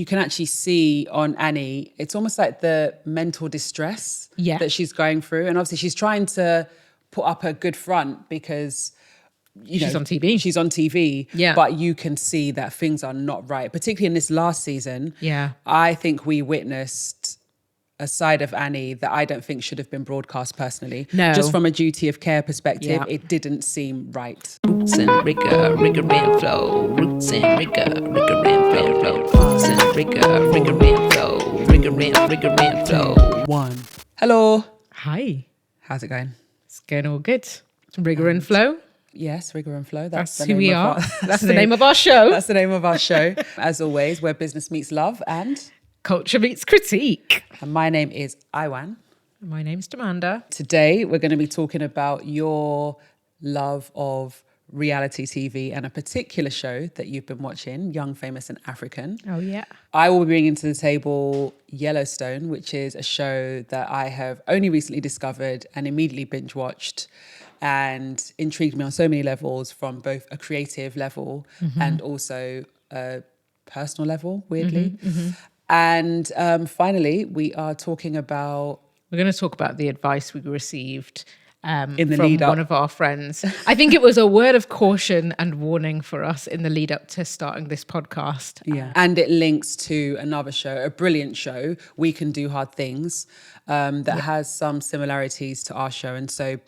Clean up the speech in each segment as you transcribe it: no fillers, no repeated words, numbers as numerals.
you can actually see on Annie, it's almost like the mental distress that she's going through. And obviously she's trying to put up a good front because she's on TV. She's on TV. Yeah. But you can see that things are not right, particularly in this last season. Yeah. I think we witnessed a side of Annie that I don't think should have been broadcast personally. No. Just from a duty of care perspective, it didn't seem right. Roots and rigor, rigor and flow. Roots and rigor, rigor and flow. Roots and rigor, rigor and flow. Rigor and flow. One. Hello. Hi. How's it going? It's going all good. Rigor and flow. Yes, Rigor and Flow. That's the who name we of are. That's the name of our show. That's the name of our show. As always, where business meets love and culture meets critique. And my name is Aiwan. My name's Tamanda. Today, we're going to be talking about your love of reality TV and a particular show that you've been watching, Young, Famous and African. Oh, yeah. I will be bringing to the table Yellowstone, which is a show that I have only recently discovered and immediately binge watched and intrigued me on so many levels, from both a creative level and also a personal level, weirdly. And finally, we're going to talk about the advice we received in the from lead up. One of our friends. I think it was a word of caution and warning for us in the lead up to starting this podcast. Yeah. And it links to another show, a brilliant show, We Can Do Hard Things, that has some similarities to our show. And so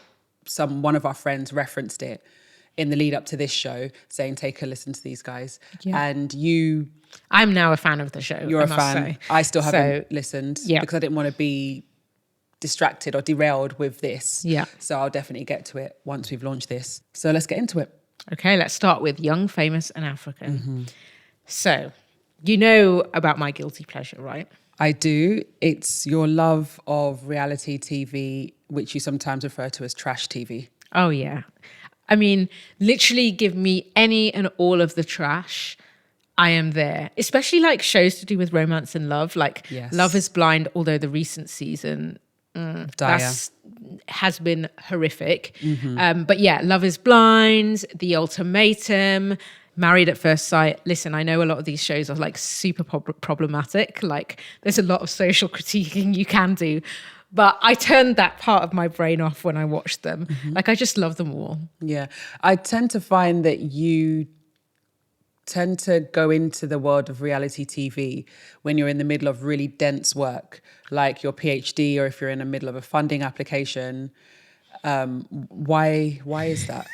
one of our friends referenced it in the lead up to this show, saying, take a listen to these guys. Yeah. And I'm now a fan of the show. You're a fan. Say. I still haven't listened because I didn't want to be distracted or derailed with this. Yeah. So I'll definitely get to it once we've launched this. So let's get into it. Okay, let's start with Young, Famous and African. So, you know about my guilty pleasure, right? I do. It's your love of reality TV, which you sometimes refer to as trash TV. Oh, yeah. I mean, literally give me any and all of the trash. I am there. Especially like shows to do with romance and love, like Love is Blind, although the recent season has been horrific. But yeah, Love is Blind, The Ultimatum, Married at First Sight. Listen, I know a lot of these shows are like super problematic. Like there's a lot of social critiquing you can do. But I turned that part of my brain off when I watched them. Like I just love them all. Yeah. I tend to find that you tend to go into the world of reality TV when you're in the middle of really dense work, like your PhD, or if you're in the middle of a funding application. Why is that?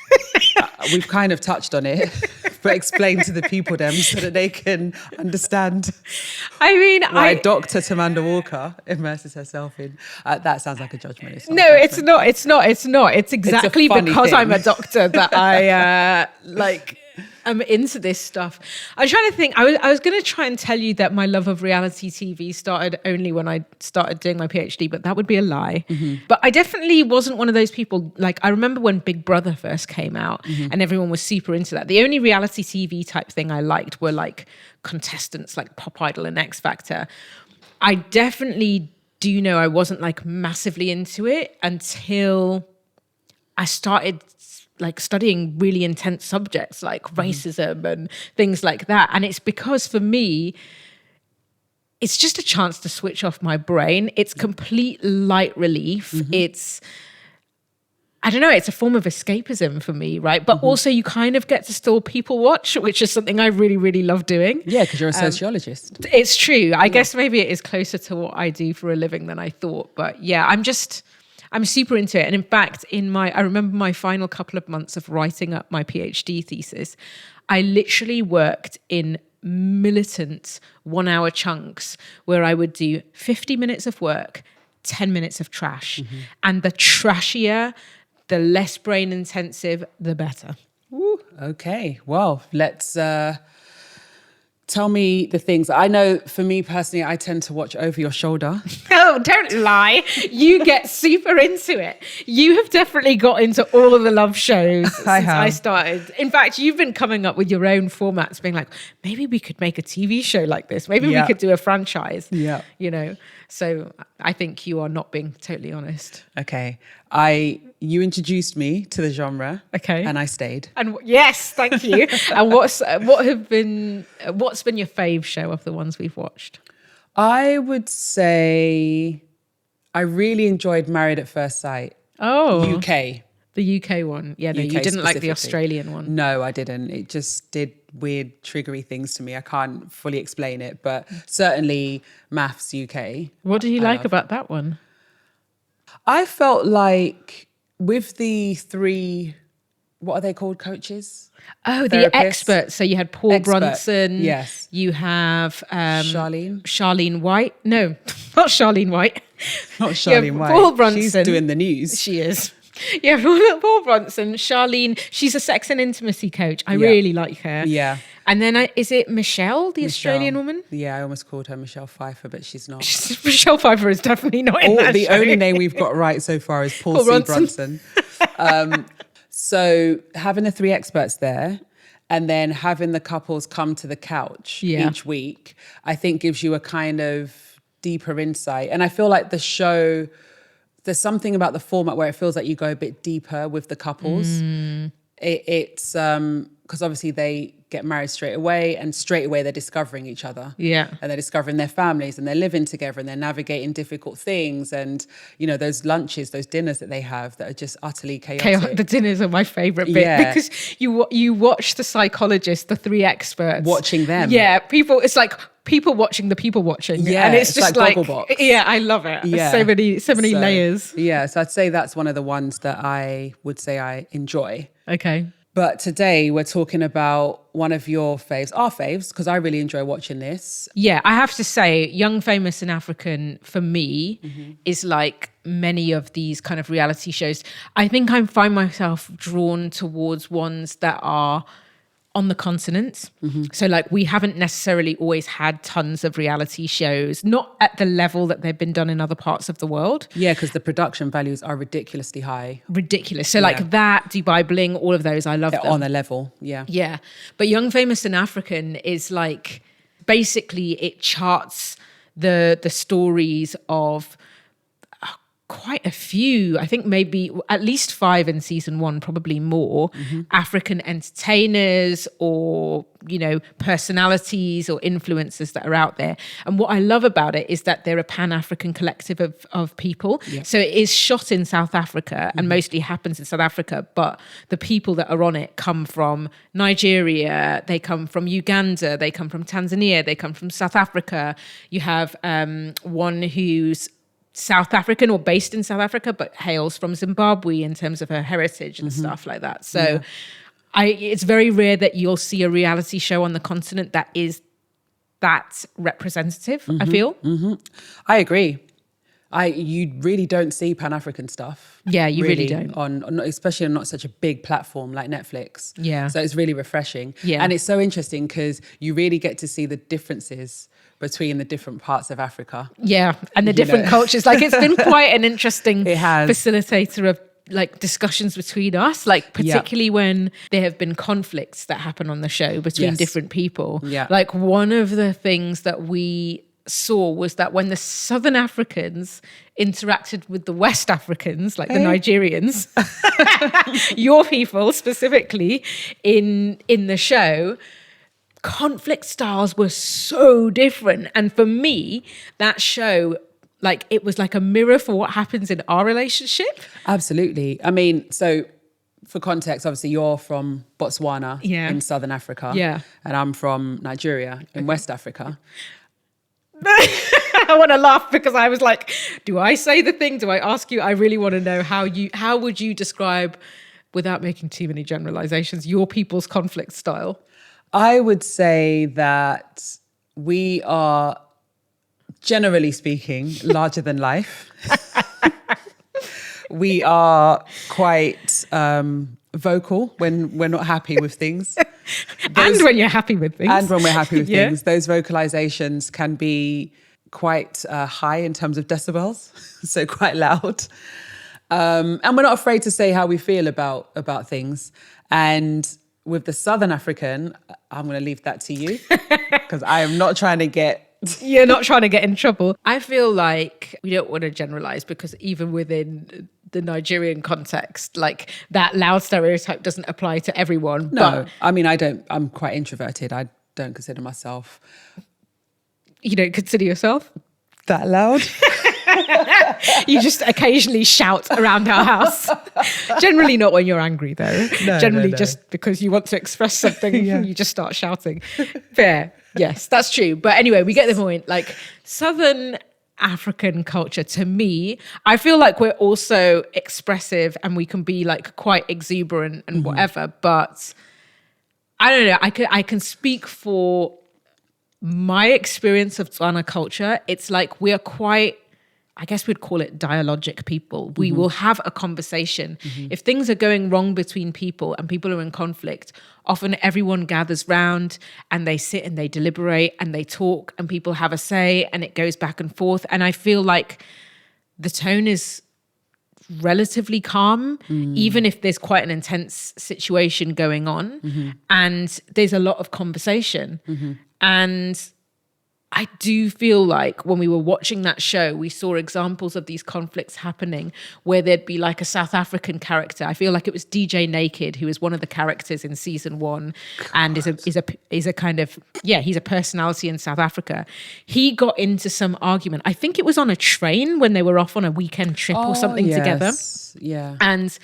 We've kind of touched on it, but explain to the people them so that they can understand. I mean, why Dr. Tamanda Walker immerses herself in. That sounds like a judgment. It's not. It's exactly because I'm a doctor that I I'm into this stuff. I was trying to think. I was going to try and tell you that my love of reality TV started only when I started doing my PhD, but that would be a lie. But I definitely wasn't one of those people. Like I remember when Big Brother first came out and everyone was super into that. The only reality TV type thing I liked were like contestants like Pop Idol and X Factor. I definitely do know I wasn't like massively into it until I started like studying really intense subjects like racism and things like that. And it's because for me, it's just a chance to switch off my brain. It's complete light relief. It's, I don't know, it's a form of escapism for me, right? But also you kind of get to still people watch, which is something I really, really love doing. Yeah, because you're a sociologist. It's true. I guess maybe it is closer to what I do for a living than I thought. But yeah, I'm super into it. And in fact, I remember my final couple of months of writing up my PhD thesis, I literally worked in militant 1 hour chunks where I would do 50 minutes of work, 10 minutes of trash. And the trashier, the less brain intensive, the better. Ooh, okay. Well, let's tell me the things. I know for me personally, I tend to watch over your shoulder. Oh, don't lie. You get super into it. You have definitely got into all of the love shows since I started. In fact, you've been coming up with your own formats, being like, maybe we could make a TV show like this. Maybe we could do a franchise. Yeah. You know, so I think you are not being totally honest. Okay. You introduced me to the genre. Okay. And I stayed. And yes, thank you. And what's been your fave show of the ones we've watched? I would say I really enjoyed Married at First Sight. Oh. UK. The UK one. Yeah, no, UK you didn't like the specifically. Australian one. No, I didn't. It just did weird, triggery things to me. I can't fully explain it, but certainly Maths UK. What did you like about that one? I felt like with the 3, what are they called, coaches? Oh, Therapists? the experts. So you had Paul Brunson. Yes. You have Charlene White. No, not Charlene White. Not Charlene White. Paul Brunson. She's doing the news. She is. Yeah, Paul Brunson, Charlene. She's a sex and intimacy coach. I really like her. Yeah. And then is it Michelle, the Australian woman? Yeah, I almost called her Michelle Pfeiffer, but she's not. Michelle Pfeiffer is definitely not in that The show. only name we've got right so far is Paul C. Brunson. So having the 3 experts there and then having the couples come to the couch each week, I think gives you a kind of deeper insight. And I feel like the show, there's something about the format where it feels like you go a bit deeper with the couples. It's because obviously they get married straight away and straight away they're discovering each other. Yeah. And they're discovering their families and they're living together and they're navigating difficult things. And, you know, those lunches, those dinners that they have that are just utterly chaotic. The dinners are my favourite bit because you watch the psychologists, the 3 experts. Watching them. Yeah, it's like people watching the people watching. Yeah, and it's just like Gogglebox. Yeah, I love it. Yeah. So many layers. Yeah, so I'd say that's one of the ones that I would say I enjoy. Okay. But today we're talking about one of your faves, our faves, because I really enjoy watching this. Yeah, I have to say, Young, Famous and African, for me, is like many of these kind of reality shows. I think I find myself drawn towards ones that are on the continent. So like we haven't necessarily always had tons of reality shows, not at the level that they've been done in other parts of the world. Yeah, because the production values are ridiculously high. Ridiculous. So like that, Dubai Bling, all of those, I love them. On a level, yeah. Yeah. But Young, Famous and African is like, basically it charts the stories of quite a few, I think maybe at least 5 in season 1, probably more, African entertainers or, you know, personalities or influencers that are out there. And what I love about it is that they're a Pan-African collective of people. Yeah. So it is shot in South Africa and mostly happens in South Africa, but the people that are on it come from Nigeria, they come from Uganda, they come from Tanzania, they come from South Africa. You have one who's South African or based in South Africa, but hails from Zimbabwe in terms of her heritage and stuff like that. So it's very rare that you'll see a reality show on the continent that is that representative, I feel. I agree. You really don't see Pan-African stuff. Yeah, you really don't. Especially on not such a big platform like Netflix. Yeah. So it's really refreshing. Yeah. And it's so interesting because you really get to see the differences between the different parts of Africa. Yeah, and the different cultures. Like it's been quite an interesting facilitator of like discussions between us, like particularly when there have been conflicts that happen on the show between different people. Yeah. Like one of the things that we saw was that when the Southern Africans interacted with the West Africans, like the Nigerians, your people specifically in the show, conflict styles were so different. And for me, that show, like it was like a mirror for what happens in our relationship. Absolutely. I mean, so for context, obviously you're from Botswana in Southern Africa. Yeah. And I'm from Nigeria in West Africa. I want to laugh because I was like, do I say the thing? Do I ask you? I really want to know how would you describe, without making too many generalizations, your people's conflict style? I would say that we are, generally speaking, larger than life. We are quite vocal when we're not happy with things. And when you're happy with things. And when we're happy with things. Those vocalizations can be quite high in terms of decibels, so quite loud. And we're not afraid to say how we feel about things. And with the Southern African, I'm going to leave that to you because I am not trying to get You're not trying to get in trouble. I feel like we don't want to generalize, because even within the Nigerian context, like that loud stereotype doesn't apply to everyone. No, I mean, I'm quite introverted. I don't consider myself. You don't consider yourself that loud? You just occasionally shout around our house. Generally not when you're angry, though. Generally just because you want to express something, you just start shouting. Fair. Yes, that's true. But anyway, we get the point. Like, Southern African culture, to me, I feel like we're also expressive and we can be like quite exuberant and whatever. But I don't know. I can speak for my experience of Tswana culture. It's like we're quite, I guess we'd call it dialogic people. We will have a conversation. If things are going wrong between people and people are in conflict, often everyone gathers round and they sit and they deliberate and they talk and people have a say and it goes back and forth. And I feel like the tone is relatively calm, even if there's quite an intense situation going on. And there's a lot of conversation. And I do feel like when we were watching that show, we saw examples of these conflicts happening where there'd be like a South African character. I feel like it was DJ Naked, who is one of the characters in season 1 and is a kind of, he's a personality in South Africa. He got into some argument. I think it was on a train when they were off on a weekend trip or something together. Yeah. And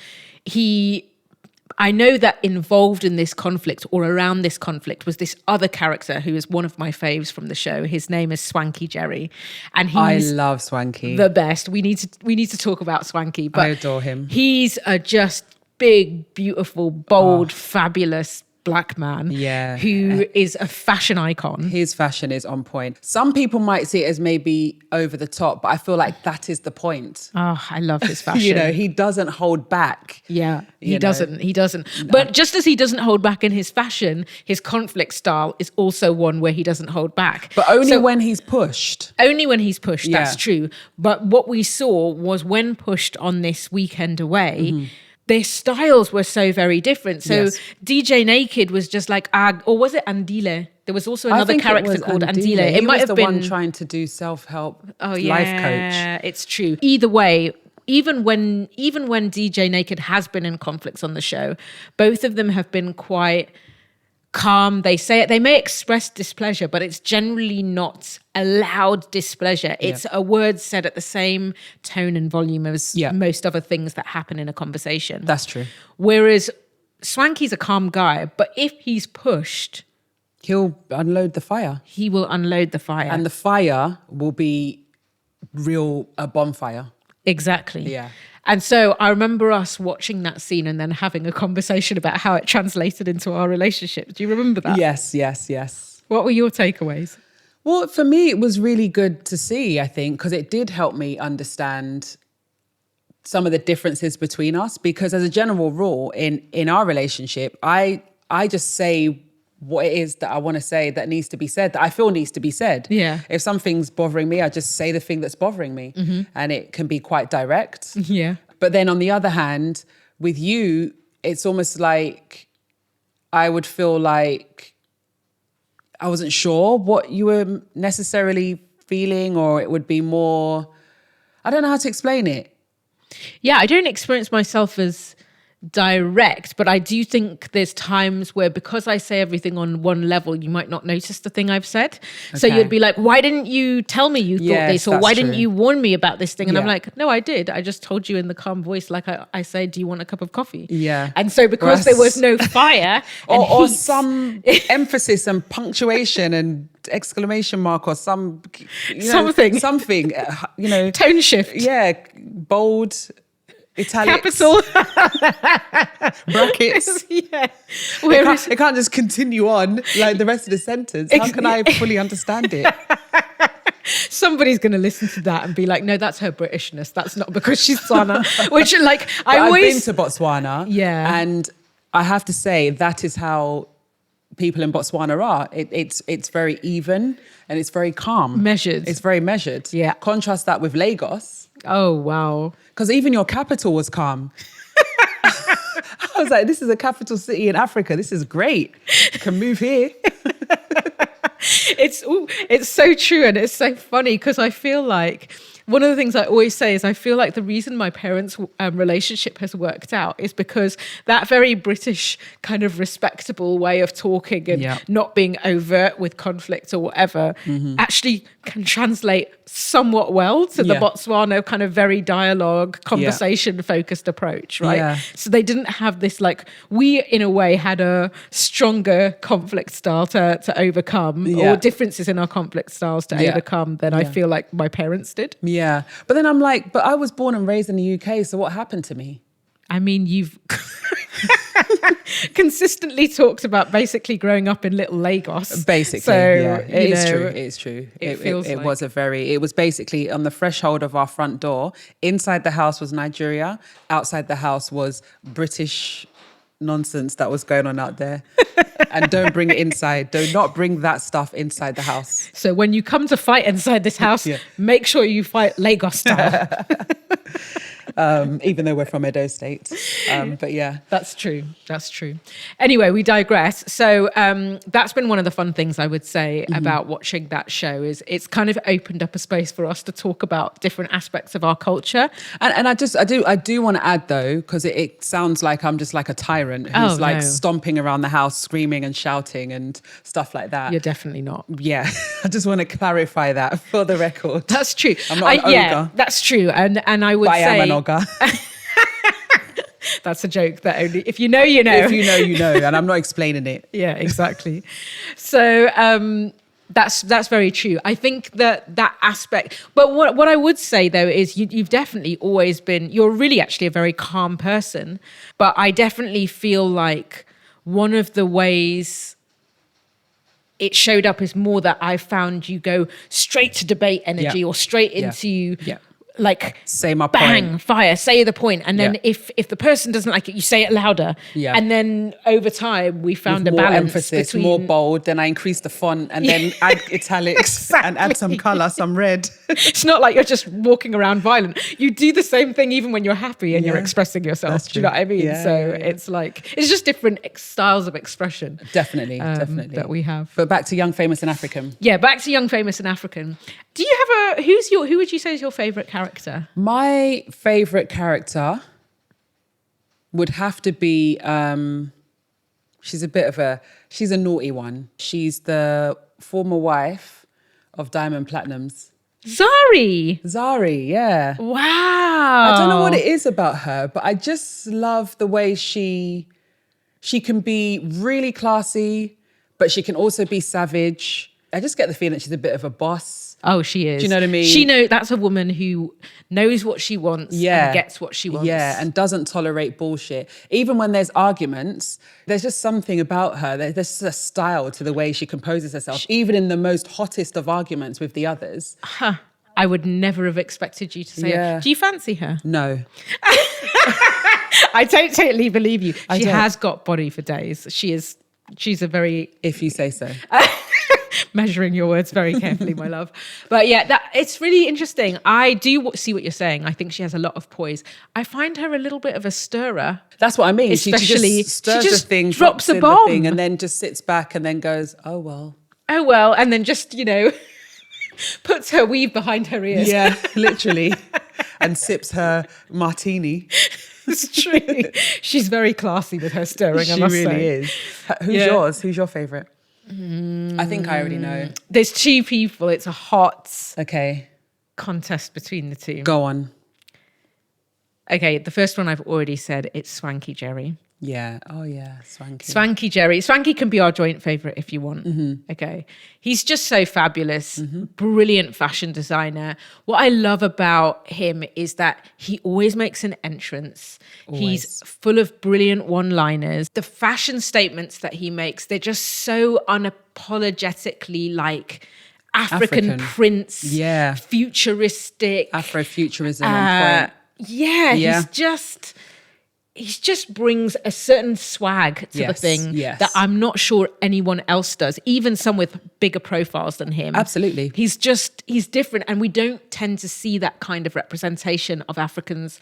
I know that involved in this conflict or around this conflict was this other character who is one of my faves from the show. His name is Swanky Jerry, and I love Swanky. The best. We need to talk about Swanky. But I adore him. He's a just big, beautiful, bold, fabulous Black man who is a fashion icon. His fashion is on point. Some people might see it as maybe over the top, but I feel like that is the point. Oh, I love his fashion. He doesn't hold back. Yeah, he doesn't. No. But just as he doesn't hold back in his fashion, his conflict style is also one where he doesn't hold back. But only when he's pushed. Only when he's pushed, that's true. But what we saw was when pushed on this weekend away, their styles were so very different. So DJ Naked was just like, or was it Andile? There was also another character called Andile. It might have been the one trying to do self-help life coach. It's true. Either way, even when DJ Naked has been in conflicts on the show, both of them have been quite calm. They say it. They may express displeasure, but it's generally not a loud displeasure. It's a word said at the same tone and volume as most other things that happen in a conversation. That's true. Whereas Swanky's a calm guy, but if he's pushed, he'll unload the fire. He will unload the fire. And the fire will be a bonfire. Exactly. Yeah. And so I remember us watching that scene and then having a conversation about how it translated into our relationship. Do you remember that? Yes. What were your takeaways? Well, for me, it was really good to see, I think, because it did help me understand some of the differences between us. Because as a general rule, in our relationship, I just say what it is that I want to say that needs to be said, that I feel needs to be said. Yeah. If something's bothering me, I just say the thing that's bothering me. And it can be quite direct. Yeah. But then on the other hand, with you, it's almost like I would feel like I wasn't sure what you were necessarily feeling, or it would be more, I don't know how to explain it. Yeah, I don't experience myself as direct, but I do think there's times where, because I say everything on one level, you might not notice the thing I've said. Okay. So you'd be like, why didn't you tell me you thought this? Or why didn't you warn me about this thing? And I'm like, no, I did. I just told you in the calm voice, like I say, do you want a cup of coffee? Yeah. And so because there was no fire or some emphasis and punctuation and exclamation mark or something, tone shift. Yeah. Bold, italics, capital, brackets. Yeah, it can't just continue on like the rest of the sentence. How can I fully understand it? Somebody's going to listen to that and be like, no, that's her Britishness. That's not because she's Tswana. Which, like, I've been to Botswana. Yeah. And I have to say, that is how people in Botswana are. It's very even and it's very calm. Measured. It's very measured. Yeah. Contrast that with Lagos. Oh, wow. Because even your capital was calm. I was like, this is a capital city in Africa. This is great. I can move here. It's so true, and it's so funny because I feel like one of the things I always say is I feel like the reason my parents' relationship has worked out is because that very British kind of respectable way of talking and not being overt with conflict or whatever actually can translate somewhat well to the Botswana kind of very dialogue, conversation-focused approach, right? Yeah. So they didn't have this, like, we in a way had a stronger conflict style to overcome or differences in our conflict styles to overcome than I feel like my parents did. Yeah. But then I'm like, but I was born and raised in the UK, so what happened to me? I mean, you've consistently talked about basically growing up in little Lagos. Basically, so, yeah. It's true. It was basically on the threshold of our front door. Inside the house was Nigeria. Outside the house was British nonsense that was going on out there. And don't bring it inside. Do not bring that stuff inside the house. So when you come to fight inside this house, make sure you fight Lagos style. Even though we're from Edo State. But yeah. That's true. Anyway, we digress. So that's been one of the fun things I would say about watching that show is it's kind of opened up a space for us to talk about different aspects of our culture. And I do want to add though, because it sounds like I'm just like a tyrant who's stomping around the house, screaming and shouting and stuff like that. You're definitely not. Yeah. I just want to clarify that for the record. That's true. I'm not an ogre. Yeah, that's true. And I would say... I am an ogre. That's a joke that only if you know, you know. If you know, you know, and I'm not explaining it. Yeah, exactly. So that's very true. I think that aspect. But what I would say though is you've definitely always been. You're really actually a very calm person. But I definitely feel like one of the ways it showed up is more that I found you go straight to debate energy or straight into. Yeah. Like say my bang, point. Fire, say the point. And then if the person doesn't like it, you say it louder. Yeah. And then over time we found with a balance emphasis, between more bold, then I increase the font and then add italics and add some colour, some red. It's not like you're just walking around violent. You do the same thing even when you're happy and you're expressing yourself. That's do you know what I mean? It's like it's just different styles of expression. Definitely. That we have. But back to Young, Famous and African. Yeah, back to Young, Famous and African. Do you have who would you say is your favourite character? My favourite character would have to be, she's a naughty one. She's the former wife of Diamond Platnumz. Zari, yeah. Wow. I don't know what it is about her, but I just love the way she can be really classy, but she can also be savage. I just get the feeling she's a bit of a boss. Oh, she is. Do you know what I mean? That's a woman who knows what she wants and gets what she wants. Yeah, and doesn't tolerate bullshit. Even when there's arguments, there's just something about her. There's a style to the way she composes herself, even in the most hottest of arguments with the others. Huh. I would never have expected you to say it. Do you fancy her? No. I totally believe you. She has got body for days. She's a very... If you say so. Measuring your words very carefully, my love. But yeah, it's really interesting. I do see what you're saying. I think she has a lot of poise. I find her a little bit of a stirrer. That's what I mean. Especially, she just stirs the thing, drops a bomb. The thing, and then just sits back and then goes, oh, well. Oh, well. And then just, puts her weave behind her ears. Yeah, literally. And sips her martini. It's true. She's very classy with her stirring, I must say. She really is. Who's yours? Who's your favourite? I think I already know. There's two people. It's a hot contest between the two. Go on. Okay, the first one I've already said, it's Swanky Jerry. Yeah. Oh, yeah. Swanky. Swanky Jerry. Swanky can be our joint favourite if you want. Mm-hmm. Okay. He's just so fabulous. Mm-hmm. Brilliant fashion designer. What I love about him is that he always makes an entrance. Always. He's full of brilliant one-liners. The fashion statements that he makes, they're just so unapologetically like African prints. Yeah. Futuristic. Afrofuturism on point. Yeah. He just brings a certain swag to the thing that I'm not sure anyone else does, even some with bigger profiles than him. Absolutely. He's different, and we don't tend to see that kind of representation of Africans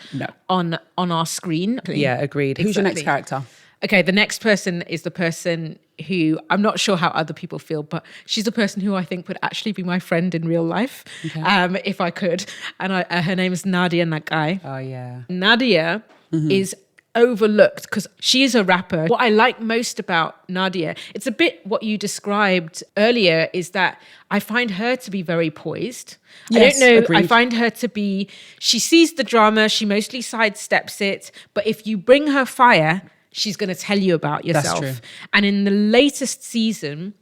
on our screen. Yeah, agreed. Exactly. Who's your next character? Okay, the next person is the person who I'm not sure how other people feel, but she's a person who I think would actually be my friend in real life, if I could. And her name is Nadia Nagai. Oh, yeah. Nadia is overlooked because she is a rapper. What I like most about Nadia, it's a bit what you described earlier, is that I find her to be very poised. Yes, I don't know. agreed. I find her to be, she sees the drama, she mostly sidesteps it, but if you bring her fire, she's going to tell you about yourself. That's true. And in the latest season,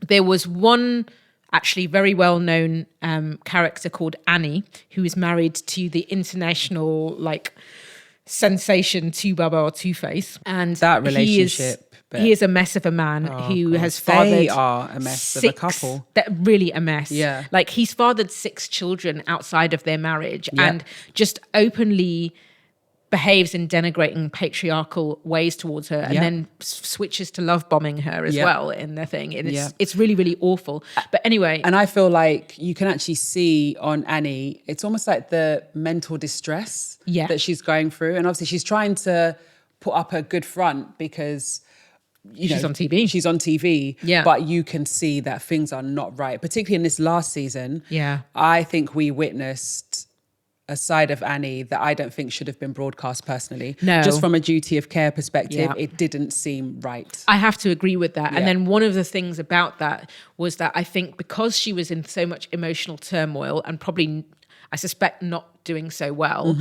there was one actually very well-known character called Annie, who is married to the international sensation Two Baba or Two Face, and that relationship. He is a mess of a man who has fathered. They are a mess of a couple. That really a mess. Yeah, he's fathered 6 children outside of their marriage, and just openly behaves in denigrating patriarchal ways towards her, and then switches to love bombing her as well in the thing. And it's really, really awful. But anyway. And I feel like you can actually see on Annie, it's almost like the mental distress that she's going through. And obviously she's trying to put up a good front because she's on TV. She's on TV. Yeah. But you can see that things are not right, particularly in this last season. Yeah. I think we witnessed a side of Annie that I don't think should have been broadcast personally. No. Just from a duty of care perspective, it didn't seem right. I have to agree with that. Yeah. And then one of the things about that was that I think because she was in so much emotional turmoil and probably, I suspect, not doing so well,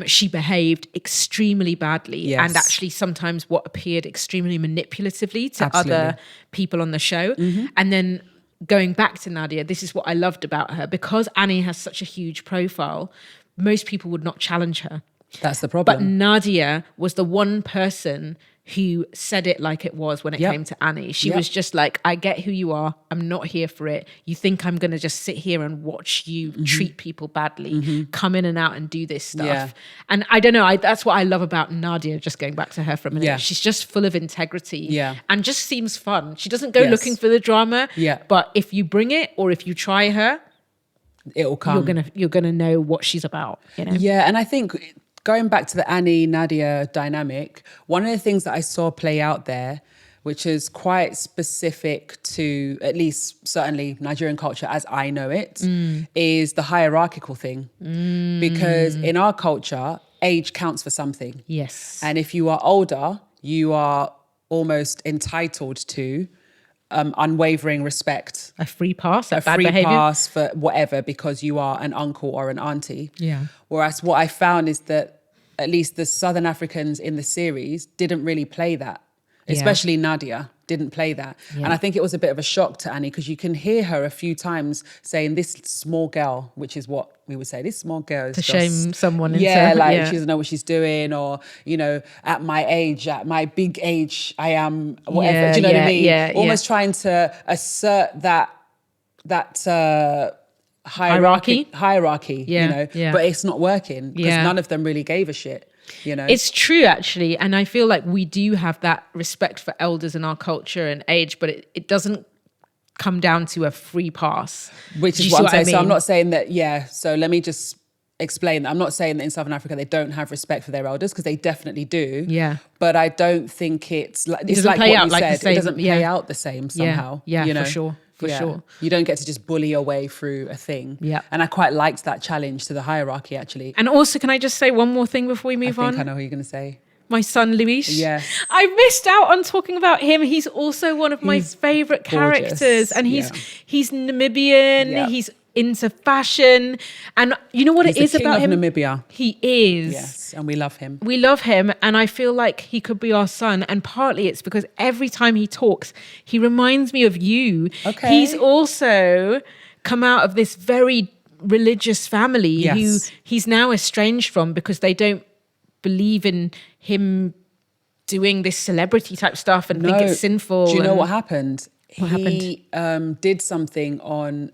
she behaved extremely badly and actually sometimes what appeared extremely manipulatively to other people on the show. And then going back to Nadia, this is what I loved about her. Because Annie has such a huge profile, most people would not challenge her. That's the problem. But Nadia was the one person who said it like it was when it came to Annie. She was just like, I get who you are. I'm not here for it. You think I'm going to just sit here and watch you treat people badly, come in and out and do this stuff. Yeah. And I don't know, that's what I love about Nadia, just going back to her for a minute. Yeah. She's just full of integrity and just seems fun. She doesn't go looking for the drama, but if you bring it or if you try her, it'll come. You're gonna know what she's about. You know? Yeah, and I think going back to the Annie-Nadia dynamic, one of the things that I saw play out there, which is quite specific to at least certainly Nigerian culture as I know it, is the hierarchical thing. Because in our culture, age counts for something. Yes. And if you are older, you are almost entitled to unwavering respect. A free pass, a bad free behavior. pass for whatever, because you are an uncle or an auntie. Yeah. Whereas what I found is that at least the Southern Africans in the series didn't really play that. Especially Nadia didn't play that. Yeah. And I think it was a bit of a shock to Annie because you can hear her a few times saying this small girl, which is what we would say, this small girl is to just, shame someone into, she doesn't know what she's doing, or, at my age, at my big age, I am whatever. Do you know what I mean? Yeah, almost trying to assert that hierarchy, but it's not working because none of them really gave a shit. It's true, actually, and I feel like we do have that respect for elders in our culture and age, but it doesn't come down to a free pass, which is what I'm saying. So I'm not saying that. So let me just explain that I'm not saying that in Southern Africa they don't have respect for their elders, because they definitely do. Yeah, but I don't think it's like what you said. It doesn't play out the same somehow. For sure. For sure. You don't get to just bully your way through a thing. Yeah. And I quite liked that challenge to the hierarchy, actually. And also, can I just say one more thing before we move on? I know who you're going to say. My son, Luis. Yes. I missed out on talking about him. He's also one of my favourite characters. And he's Namibian. Yeah. He's into fashion. And you know what it is about him? Namibia. He is. Yes, and we love him. We love him, and I feel like he could be our son. And partly it's because every time he talks, he reminds me of you. Okay. He's also come out of this very religious family who he's now estranged from because they don't believe in him doing this celebrity type stuff and think it's sinful. Do you know what happened? He did something on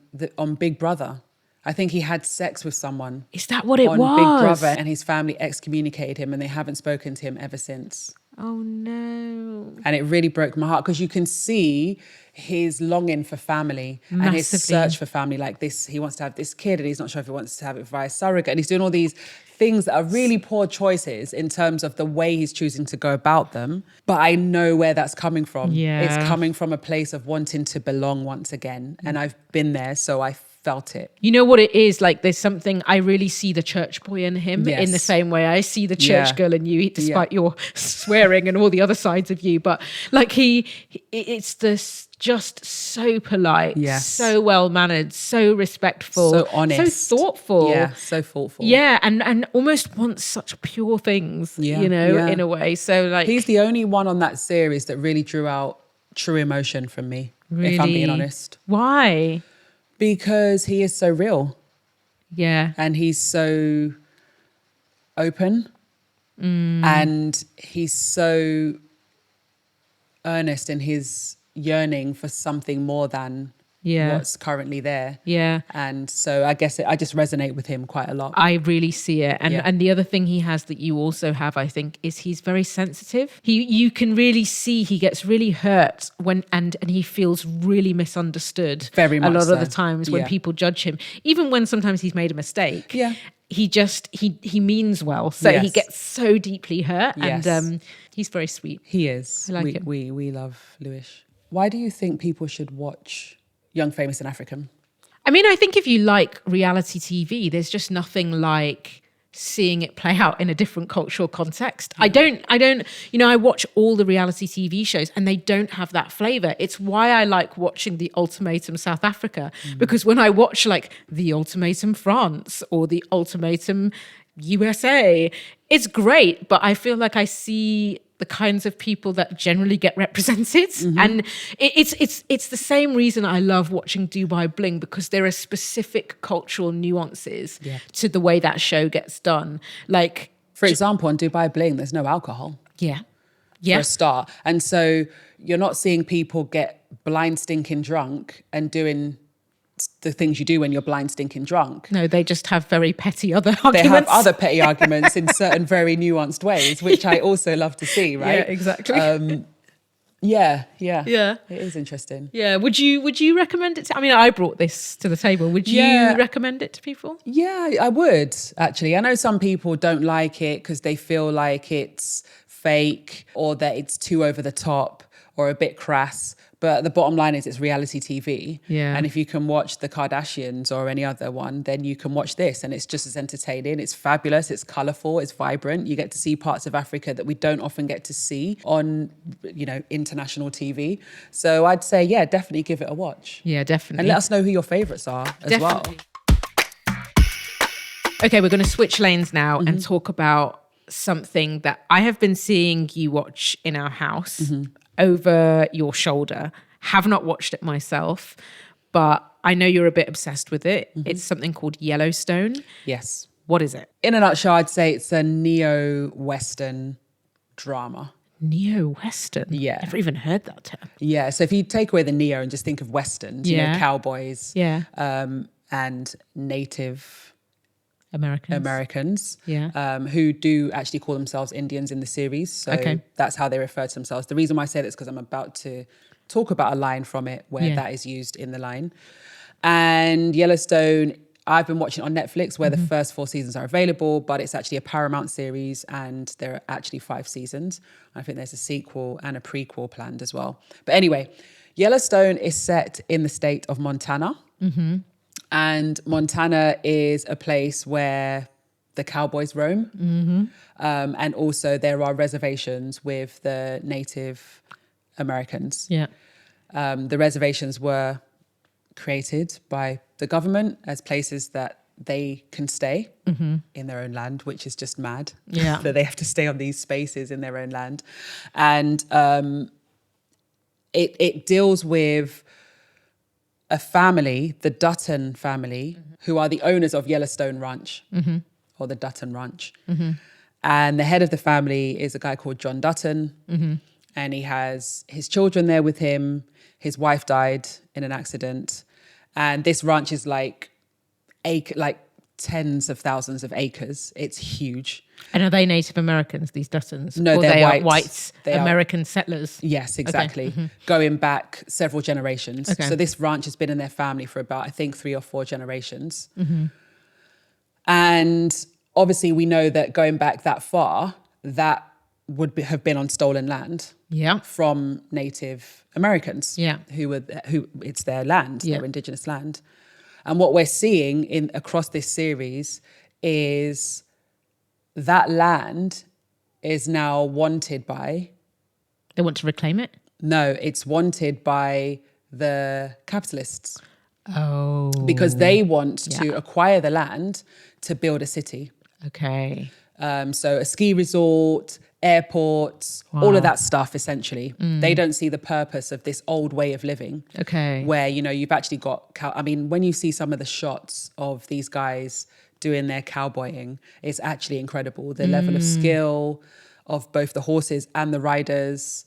Big Brother. I think he had sex with someone. Is that what it was? On Big Brother, and his family excommunicated him and they haven't spoken to him ever since. Oh no. And it really broke my heart because you can see his longing for family and his search for family. Like this, he wants to have this kid and he's not sure if he wants to have it via surrogate. And he's doing all these things that are really poor choices in terms of the way he's choosing to go about them. But I know where that's coming from. Yeah. It's coming from a place of wanting to belong once again. And I've been there, so I felt it. You know what it is? Like there's something, I really see the church boy in him in the same way I see the church girl in you, despite your swearing and all the other sides of you. But like it's this just so polite, so well-mannered, so respectful, so honest, so thoughtful. Yeah, so thoughtful. Yeah, and almost wants such pure things, you know, in a way. So like... He's the only one on that series that really drew out true emotion from me, if I'm being honest. Why? Because he is so real. Yeah. And he's so open. And he's so earnest in his yearning for something more than what's currently there. Yeah. And so I guess I just resonate with him quite a lot. I really see it. And the other thing he has that you also have, I think, is he's very sensitive. You can really see he gets really hurt when and he feels really misunderstood very much a lot so. of the times when people judge him. Even when sometimes he's made a mistake. Yeah. He means well. So he gets so deeply hurt. Yes. And he's very sweet. He is. I like him. We love Luis. Why do you think people should watch Young, Famous and African? I mean, I think if you like reality TV, there's just nothing like seeing it play out in a different cultural context. I don't, you know, I watch all the reality TV shows and they don't have that flavor. It's why I like watching The Ultimatum South Africa, because when I watch like The Ultimatum France or The Ultimatum USA, it's great, but I feel like I see the kinds of people that generally get represented. And it's the same reason I love watching Dubai Bling, because there are specific cultural nuances to the way that show gets done. Like, for example, on Dubai Bling, there's no alcohol. Yeah. For a start. And so you're not seeing people get blind stinking drunk and doing the things you do when you're blind stinking drunk. No, they just have very petty other arguments. They have other petty arguments in certain very nuanced ways, which I also love to see, right? Yeah, exactly. Yeah. Yeah. It is interesting. Yeah. Would you recommend it? I mean, I brought this to the table. Would you recommend it to people? Yeah, I would, actually. I know some people don't like it because they feel like it's fake or that it's too over the top or a bit crass. But the bottom line is it's reality TV. Yeah. And if you can watch the Kardashians or any other one, then you can watch this. And it's just as entertaining. It's fabulous. It's colourful. It's vibrant. You get to see parts of Africa that we don't often get to see on, you know, international TV. So I'd say, yeah, definitely give it a watch. Yeah, definitely. And let us know who your favourites are as well. Okay, we're going to switch lanes now and talk about something that I have been seeing you watch in our house over your shoulder. Have not watched it myself, but I know you're a bit obsessed with it. It's something called Yellowstone. Yes. What is it? In a nutshell, I'd say it's a neo-Western drama. Neo-Western? Yeah. Never even heard that term. Yeah, so if you take away the neo and just think of Western, you know, cowboys and native Americans who do actually call themselves Indians in the series. So that's how they refer to themselves. The reason why I say that is because I'm about to talk about a line from it where that is used in the line. And Yellowstone, I've been watching on Netflix where the first 4 seasons are available, but it's actually a Paramount series and there are actually 5 seasons. I think there's a sequel and a prequel planned as well. But anyway, Yellowstone is set in the state of Montana. And Montana is a place where the cowboys roam. And also there are reservations with the Native Americans. Yeah. The reservations were created by the government as places that they can stay in their own land, which is just mad. Yeah. That they have to stay on these spaces in their own land. And it deals with a family, the Dutton family, who are the owners of Yellowstone Ranch or the Dutton Ranch. And the head of the family is a guy called John Dutton. And he has his children there with him. His wife died in an accident. And this ranch is like tens of thousands of acres. It's huge. And are they Native Americans, these Duttons? No, or they're they white. are whites, American settlers? Yes, exactly. Okay. Going back several generations. Okay. So this ranch has been in their family for about, I think, 3 or 4 generations. And obviously we know that going back that far, that would have been on stolen land from Native Americans who it's their land, their indigenous land. And what we're seeing across this series is that land is now wanted by... They want to reclaim it? No, it's wanted by the capitalists. Oh. Because they want to acquire the land to build a city. Okay. So a ski resort, airports, all of that stuff, essentially. They don't see the purpose of this old way of living. Okay. Where, you know, you've actually got... I mean, when you see some of the shots of these guys doing their cowboying, it's actually incredible. The level of skill of both the horses and the riders...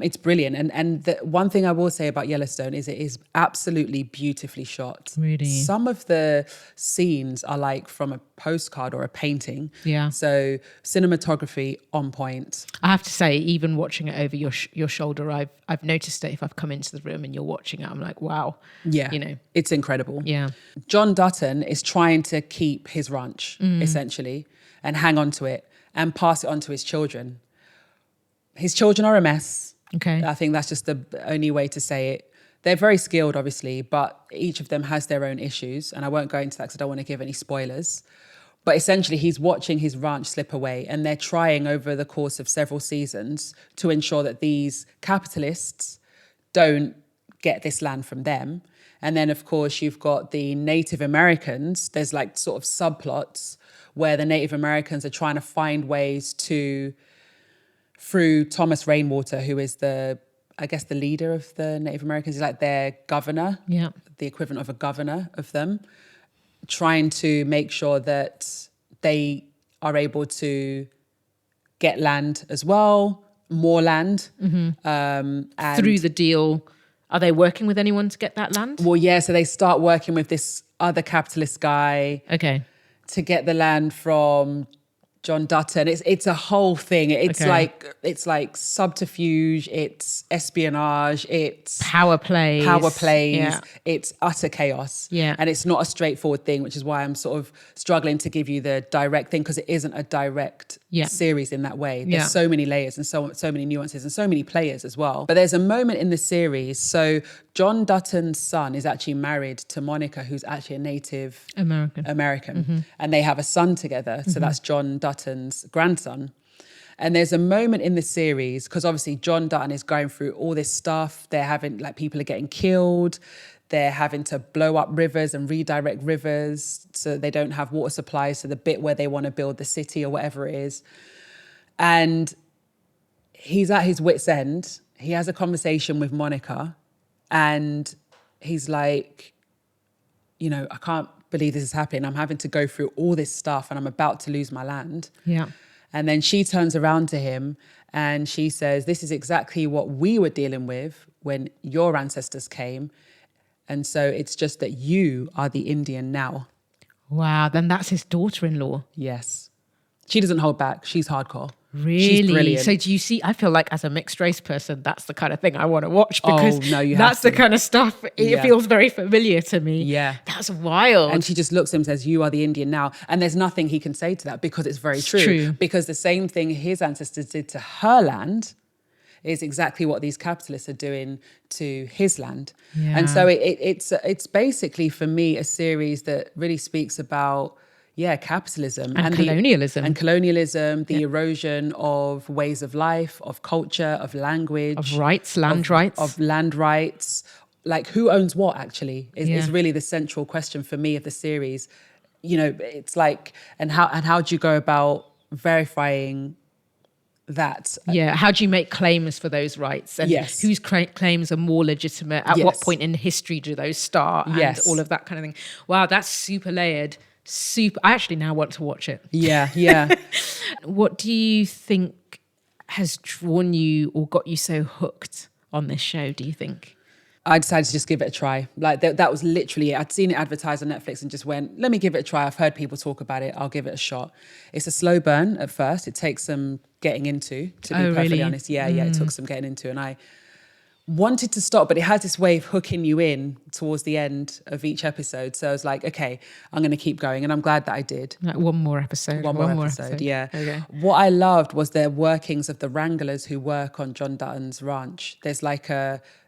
it's brilliant. And the one thing I will say about Yellowstone is it is absolutely beautifully shot. Really? Some of the scenes are like from a postcard or a painting. Yeah. So cinematography on point. I have to say, even watching it over your shoulder, I've noticed that if I've come into the room and you're watching it, I'm like, wow. Yeah. You know. It's incredible. Yeah. John Dutton is trying to keep his ranch, essentially, and hang on to it and pass it on to his children. His children are a mess. Okay. I think that's just the only way to say it. They're very skilled, obviously, but each of them has their own issues. And I won't go into that because I don't want to give any spoilers. But essentially, he's watching his ranch slip away, and they're trying over the course of several seasons to ensure that these capitalists don't get this land from them. And then, of course, you've got the Native Americans. There's like sort of subplots where the Native Americans are trying to find ways to... through Thomas Rainwater, who is the leader of the Native Americans, he's like their governor, the equivalent of a governor of them, trying to make sure that they are able to get land as well, more land. And through the deal, are they working with anyone to get that land? Well, yeah, so they start working with this other capitalist guy to get the land from... John Dutton. It's a whole thing. It's like subterfuge, it's espionage, it's power plays. Yeah. It's utter chaos. Yeah. And it's not a straightforward thing, which is why I'm sort of struggling to give you the direct thing, because it isn't a direct series in that way. There's so many layers and so many nuances and so many players as well. But there's a moment in the series. So John Dutton's son is actually married to Monica, who's actually a Native American. And they have a son together. So that's John Dutton's grandson. And there's a moment in the series, because obviously John Dutton is going through all this stuff. They're having, like, people are getting killed. They're having to blow up rivers and redirect rivers so they don't have water supplies to the bit where they want to build the city or whatever it is. And he's at his wit's end. He has a conversation with Monica and he's like, you know, I can't believe this is happening. I'm having to go through all this stuff and I'm about to lose my land. Yeah. And then she turns around to him and she says, this is exactly what we were dealing with when your ancestors came. And so it's just that you are the Indian now. Wow, then that's his daughter-in-law. Yes. She doesn't hold back. She's hardcore. Really? She's brilliant. So do you see, I feel like as a mixed race person, that's the kind of thing I want to watch, because that's the kind of stuff, it feels very familiar to me. Yeah. That's wild. And she just looks at him and says, you are the Indian now. And there's nothing he can say to that because it's very true. Because the same thing his ancestors did to her land is exactly what these capitalists are doing to his land. Yeah. And so it's basically, for me, a series that really speaks about, capitalism. And colonialism. The erosion of ways of life, of culture, of language. Of rights, land rights. Of land rights. Like, who owns what, actually, is really the central question for me of the series. You know, it's like, and how do you go about verifying that? How do you make claims for those rights, and whose claims are more legitimate? At what point in history do those start? And all of that kind of thing. Wow, that's super layered. I actually now want to watch it. What do you think has drawn you or got you so hooked on this show, do you think? I decided to just give it a try. Like that was literally it. I'd seen it advertised on Netflix and just went, let me give it a try. I've heard people talk about it. I'll give it a shot. It's a slow burn at first. It takes some getting into, to be perfectly honest. Yeah, it took some getting into. And I wanted to stop, but it has this way of hooking you in towards the end of each episode. So I was like, okay, I'm going to keep going. And I'm glad that I did. Like one more episode. One more episode, yeah. Okay. What I loved was the workings of the wranglers who work on John Dutton's ranch. There's like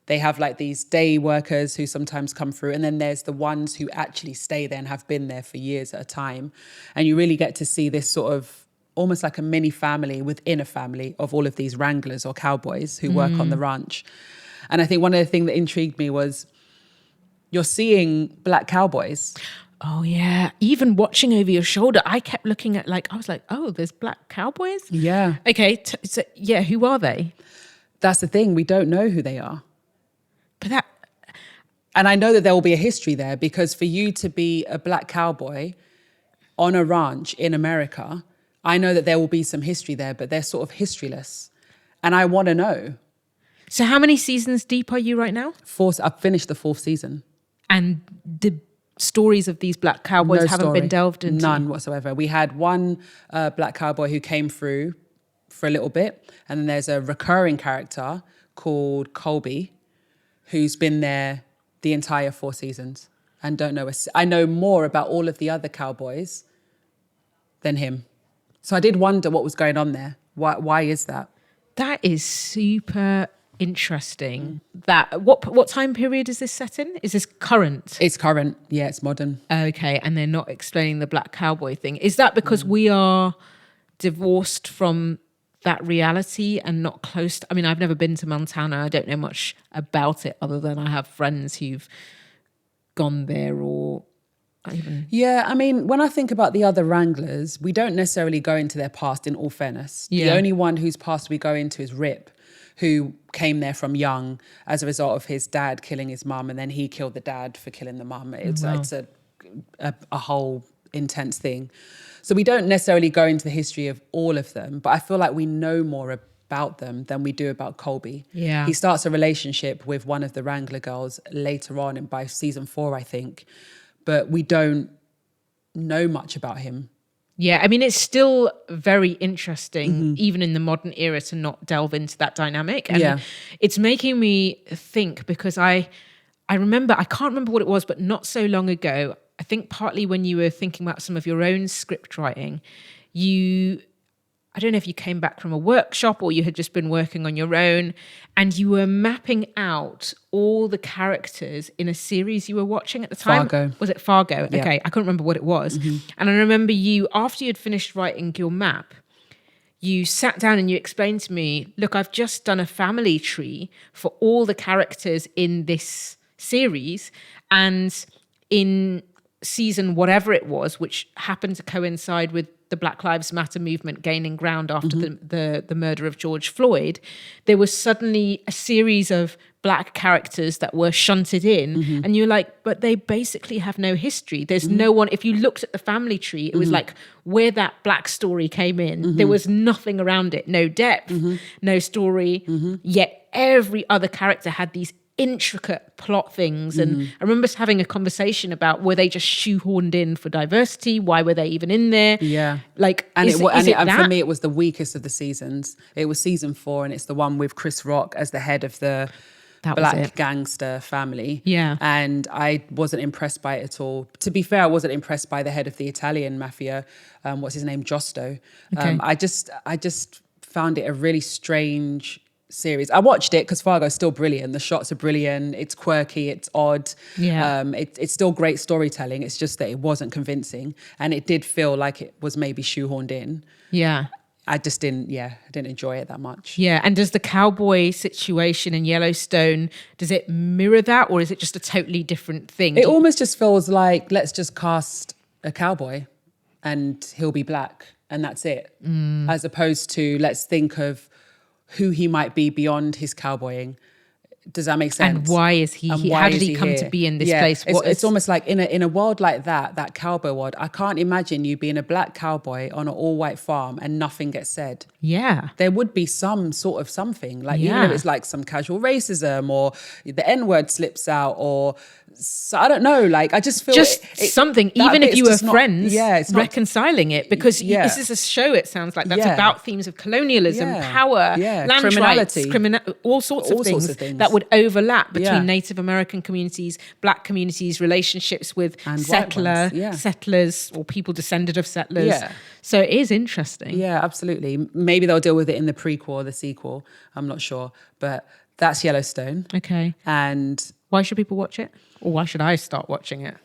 they have like these day workers who sometimes come through, and then there's the ones who actually stay there and have been there for years at a time. And you really get to see this sort of almost like a mini family within a family of all of these wranglers or cowboys who work on the ranch. And I think one of the things that intrigued me was you're seeing black cowboys. Oh, yeah. Even watching over your shoulder, I kept looking at I was like, oh, there's black cowboys? Yeah. Okay. So, yeah, who are they? That's the thing. We don't know who they are. But and I know that there will be a history there, because for you to be a black cowboy on a ranch in America, I know that there will be some history there, but they're sort of historyless. And I want to know. So how many seasons deep are you right now? I've finished the 4th season. And the stories of these black cowboys haven't been delved into? None whatsoever. We had one black cowboy who came through for a little bit. And then there's a recurring character called Colby, who's been there the entire 4 seasons and don't know. I know more about all of the other cowboys than him. So I did wonder what was going on there. Why is that? That is super interesting. That what time period is this set in? Is this current? It's current. Yeah, it's modern. Okay, and they're not explaining the black cowboy thing. Is that because we are divorced from that reality and not close to, I mean, I've never been to Montana. I don't know much about it other than I have friends who've gone there or even... Yeah, I mean, when I think about the other wranglers, we don't necessarily go into their past, in all fairness. Yeah. The only one whose past we go into is Rip, who came there from young as a result of his dad killing his mum, and then he killed the dad for killing the mum. It's a whole intense thing. So we don't necessarily go into the history of all of them, but I feel like we know more about them than we do about Colby. Yeah. He starts a relationship with one of the Wrangler girls later on, and by season 4, I think, but we don't know much about him. Yeah, I mean, it's still very interesting, even in the modern era, to not delve into that dynamic. And it's making me think, because I remember, I can't remember what it was, but not so long ago, I think partly when you were thinking about some of your own script writing, I don't know if you came back from a workshop or you had just been working on your own, and you were mapping out all the characters in a series you were watching at the time. Fargo. Was it Fargo? Yeah. Okay, I couldn't remember what it was. And I remember you, after you had finished writing your map, you sat down and you explained to me, look, I've just done a family tree for all the characters in this series, and in season whatever it was, which happened to coincide with the Black Lives Matter movement gaining ground after the murder of George Floyd, there was suddenly a series of black characters that were shunted in, and you're like, but they basically have no history. There's no one. If you looked at the family tree, it was like where that black story came in, there was nothing around it, no depth, no story, yet every other character had these intricate plot things. And I remember having a conversation about, were they just shoehorned in for diversity? Why were they even in there? Yeah. Like, and is and it for me, it was the weakest of the seasons. It was season 4, and it's the one with Chris Rock as the head of the black gangster family. Yeah. And I wasn't impressed by it at all. To be fair, I wasn't impressed by the head of the Italian mafia. What's his name? Giusto. Okay. I just found it a really strange series. I watched it because Fargo's still brilliant. The shots are brilliant. It's quirky. It's odd. Yeah. It's still great storytelling. It's just that it wasn't convincing, and it did feel like it was maybe shoehorned in. Yeah. I just didn't enjoy it that much. Yeah. And does the cowboy situation in Yellowstone, does it mirror that, or is it just a totally different thing? It almost just feels like, let's just cast a cowboy and he'll be black and that's it. As opposed to, let's think of who he might be beyond his cowboying. Does that make sense? And why is he here? How did he come to be in this place? It's almost like in a world like that cowboy world, I can't imagine you being a black cowboy on an all-white farm and nothing gets said. Yeah. There would be some sort of something, like even if it's like some casual racism or the N-word slips out, or so, I don't know, like I just feel something, even if you were friends, it's not reconciling it, because this is a show, it sounds like, that's about themes of colonialism, power, land criminality, rights, all sorts of things that would overlap between Native American communities, Black communities, relationships with settlers or people descended of settlers. So it is interesting. Yeah, absolutely. Maybe they'll deal with it in the prequel or the sequel. I'm not sure. But that's Yellowstone. Okay. And why should people watch it? Or why should I start watching it?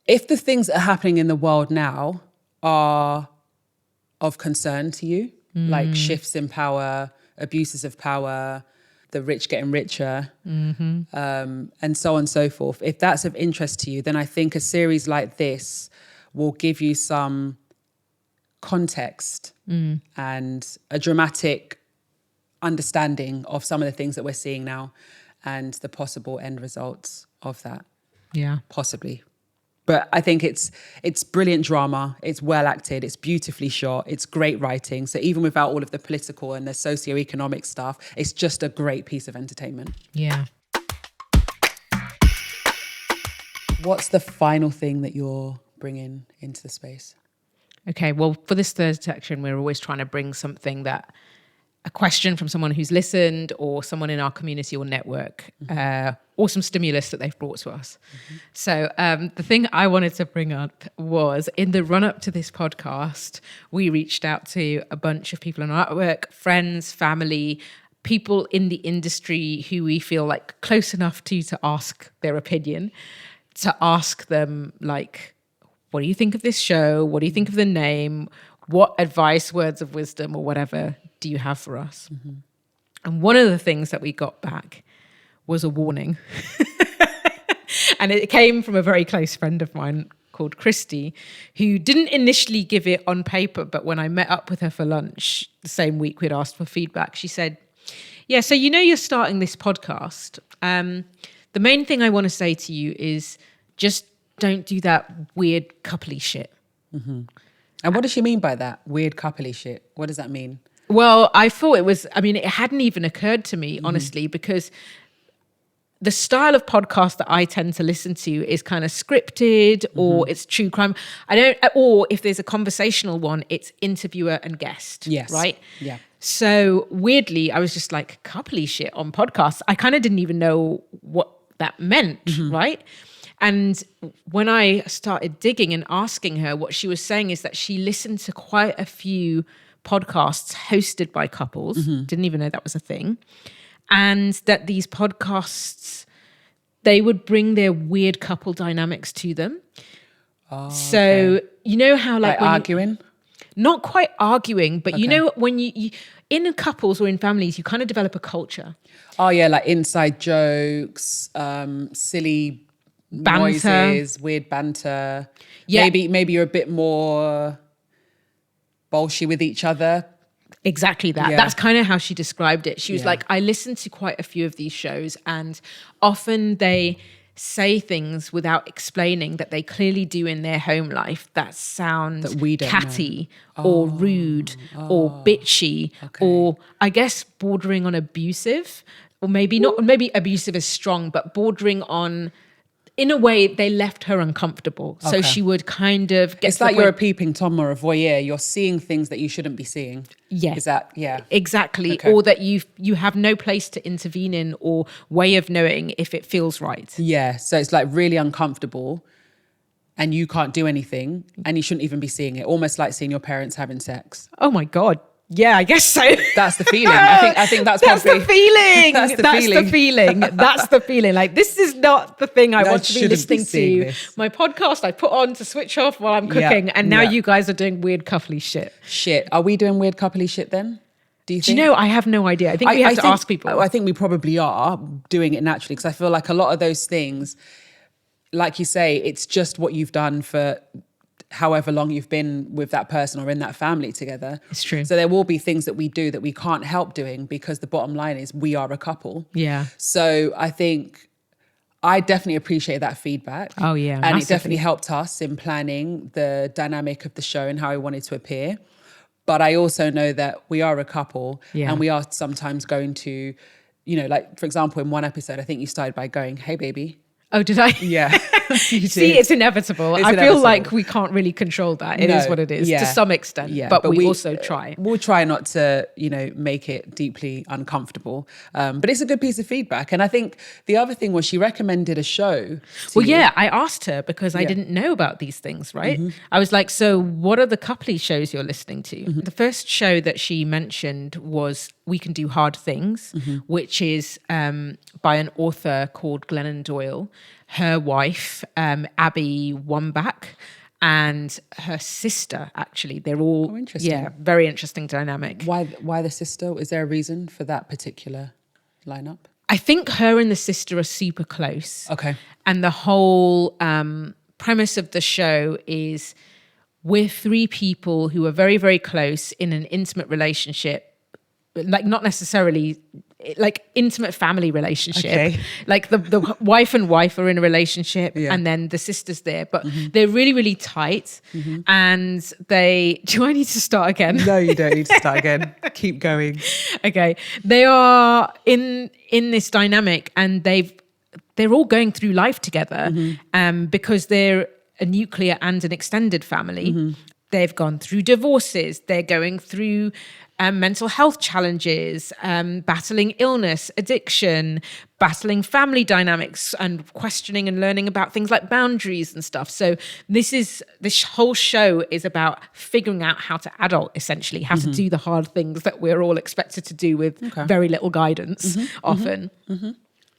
If the things that are happening in the world now are of concern to you, like shifts in power, abuses of power, the rich getting richer, and so on and so forth, if that's of interest to you, then I think a series like this will give you some context and a dramatic understanding of some of the things that we're seeing now and the possible end results of that. Yeah. Possibly. But I think it's brilliant drama. It's well acted. It's beautifully shot. It's great writing. So even without all of the political and the socioeconomic stuff, it's just a great piece of entertainment. Yeah. What's the final thing that you're bringing into the space? Okay, well, for this third section, we're always trying to bring something that, a question from someone who's listened or someone in our community or network, or some stimulus that they've brought to us. So the thing I wanted to bring up was, in the run-up to this podcast, we reached out to a bunch of people in our network, friends, family, people in the industry who we feel like close enough to ask their opinion, to ask them, like, what do you think of this show? What do you think of the name? What advice, words of wisdom, or whatever do you have for us? And one of the things that we got back was a warning. And it came from a very close friend of mine called Kristi, who didn't initially give it on paper, but when I met up with her for lunch the same week we'd asked for feedback, she said, yeah, so you're starting this podcast. The main thing I want to say to you is just don't do that weird coupley shit. And what does she mean by that? Weird coupley shit. What does that mean? Well, I thought it hadn't even occurred to me, honestly, because the style of podcast that I tend to listen to is kind of scripted, or it's true crime. Or if there's a conversational one, it's interviewer and guest. Yes. Right? Yeah. So weirdly, I was just like, coupley shit on podcasts. I kind of didn't even know what that meant, right? And when I started digging and asking her, what she was saying is that she listened to quite a few podcasts hosted by couples, didn't even know that was a thing, and that these podcasts, they would bring their weird couple dynamics to them. So you know how like arguing? Not quite arguing, but you know when you in couples or in families, you kind of develop a culture. Oh yeah, like inside jokes, silly Banter. noises, weird banter. Yeah. Maybe you're a bit more bolshy with each other. Exactly that. Yeah. That's kind of how she described it. She was like, I listened to quite a few of these shows, and often they say things without explaining that they clearly do in their home life that sound catty or rude or bitchy or I guess bordering on abusive, or maybe not, maybe abusive is strong, but bordering on, in a way, they left her uncomfortable. So she would kind of get. It's like you're a peeping Tom or a voyeur. You're seeing things that you shouldn't be seeing. Yeah. Is that, yeah. Exactly. Okay. Or that you have no place to intervene in or way of knowing if it feels right. Yeah. So it's like really uncomfortable and you can't do anything and you shouldn't even be seeing it. Almost like seeing your parents having sex. Oh my God. Yeah, I guess so. That's the feeling. I think that's probably... the feeling. That's the feeling. That's the feeling. Like, this is not the thing I want to be listening to. My podcast I put on to switch off while I'm cooking, and now you guys are doing weird coupley shit. Shit. Are we doing weird coupley shit then? Do you think? Do you know, I have no idea. I think we have to ask people. I think we probably are doing it naturally, because I feel like a lot of those things, like you say, it's just what you've done for however long you've been with that person or in that family together. It's true. So there will be things that we do that we can't help doing, because the bottom line is we are a couple. Yeah. So I think I definitely appreciate that feedback. Oh yeah. And massively. it definitely helped us in planning the dynamic of the show and how I wanted to appear. But I also know that we are a couple Yeah. and we are sometimes going to, you know, like, for example, in one episode, I think you started by going, "Hey, baby." Oh, did I? Yeah. See, it's inevitable. I feel like we can't really control that. It is what it is to some extent, but we also try. We'll try not to, you know, make it deeply uncomfortable. But it's a good piece of feedback. And I think the other thing was she recommended a show. Yeah, I asked her because I didn't know about these things, right? I was like, so what are the coupley shows you're listening to? The first show that she mentioned was We Can Do Hard Things, which is by an author called Glennon Doyle. Her wife, Abby Wambach, and her sister, actually. They're all, very interesting dynamic. Why the sister? Is there a reason for that particular lineup? I think her and the sister are super close. Okay. And the whole premise of the show is we're three people who are very, very close in an intimate relationship, like not necessarily like intimate family relationship. Okay. Like the wife and wife are in a relationship and then the sister's there, but they're really, really tight. And do I need to start again? No, you don't need to start again. Keep going. Okay. They are in this dynamic and they're all going through life together because they're a nuclear and an extended family. They've gone through divorces. They're going through mental health challenges, battling illness, addiction, battling family dynamics, and questioning and learning about things like boundaries and stuff. So this whole show is about figuring out how to adult, essentially, how to do the hard things that we're all expected to do with very little guidance often.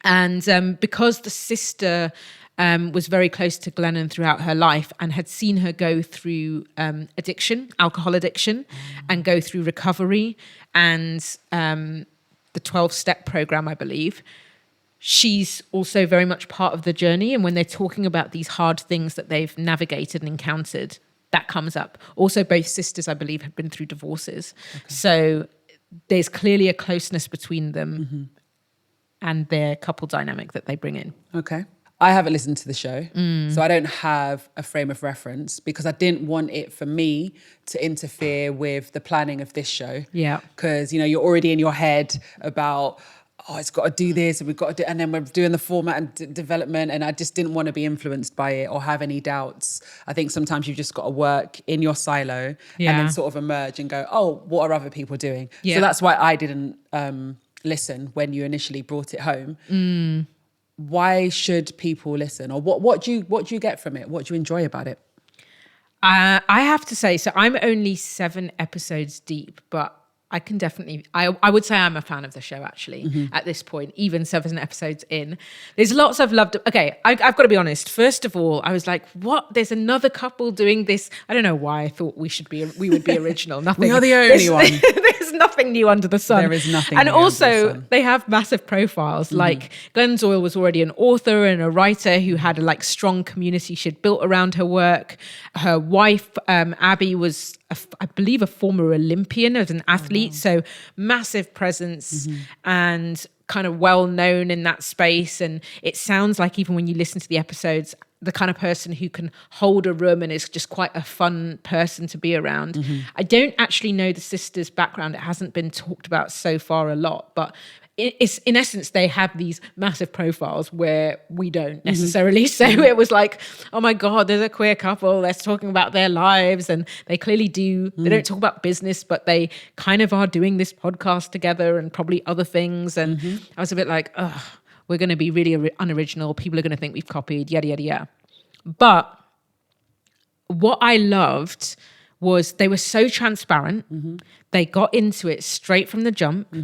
And because the sister was very close to Glennon throughout her life and had seen her go through addiction, alcohol addiction, and go through recovery and the 12-step program, I believe. She's also very much part of the journey. And when they're talking about these hard things that they've navigated and encountered, that comes up. Also, both sisters, I believe, have been through divorces. Okay. So there's clearly a closeness between them and their couple dynamic that they bring in. Okay. I haven't listened to the show, so I don't have a frame of reference because I didn't want it for me to interfere with the planning of this show. Yeah. Because, you know, you're already in your head about, it's got to do this and we've got to do, and then we're doing the format and development, and I just didn't want to be influenced by it or have any doubts. I think sometimes you've just got to work in your silo and then sort of emerge and go, what are other people doing? Yeah. So that's why I didn't listen when you initially brought it home. Why should people listen, or what do you get from it? What do you enjoy about it? I have to say, so I'm only 7 episodes deep, but I can definitely, I would say I'm a fan of the show actually at this point, even 7 episodes in. There's lots I've loved. Okay, I've got to be honest. First of all, I was like, what? There's another couple doing this. I don't know why I thought we would be original. Nothing. We are the only one. There's nothing new under the sun. There is nothing and new also, under the sun. They have massive profiles. Like Glennon Doyle was already an author and a writer who had a strong community she'd built around her work. Her wife, Abby, was I believe a former Olympian as an athlete, so massive presence and kind of well known in that space. And it sounds like even when you listen to the episodes, the kind of person who can hold a room and is just quite a fun person to be around. I don't actually know the sisters' background. It hasn't been talked about so far a lot, but it's in essence, they have these massive profiles where we don't necessarily. So it was like, oh my God, there's a queer couple. They're talking about their lives, and they clearly do. They don't talk about business, but they kind of are doing this podcast together and probably other things. And I was a bit like, we're going to be really unoriginal. People are going to think we've copied, yada, yada, yada. But what I loved was they were so transparent. They got into it straight from the jump.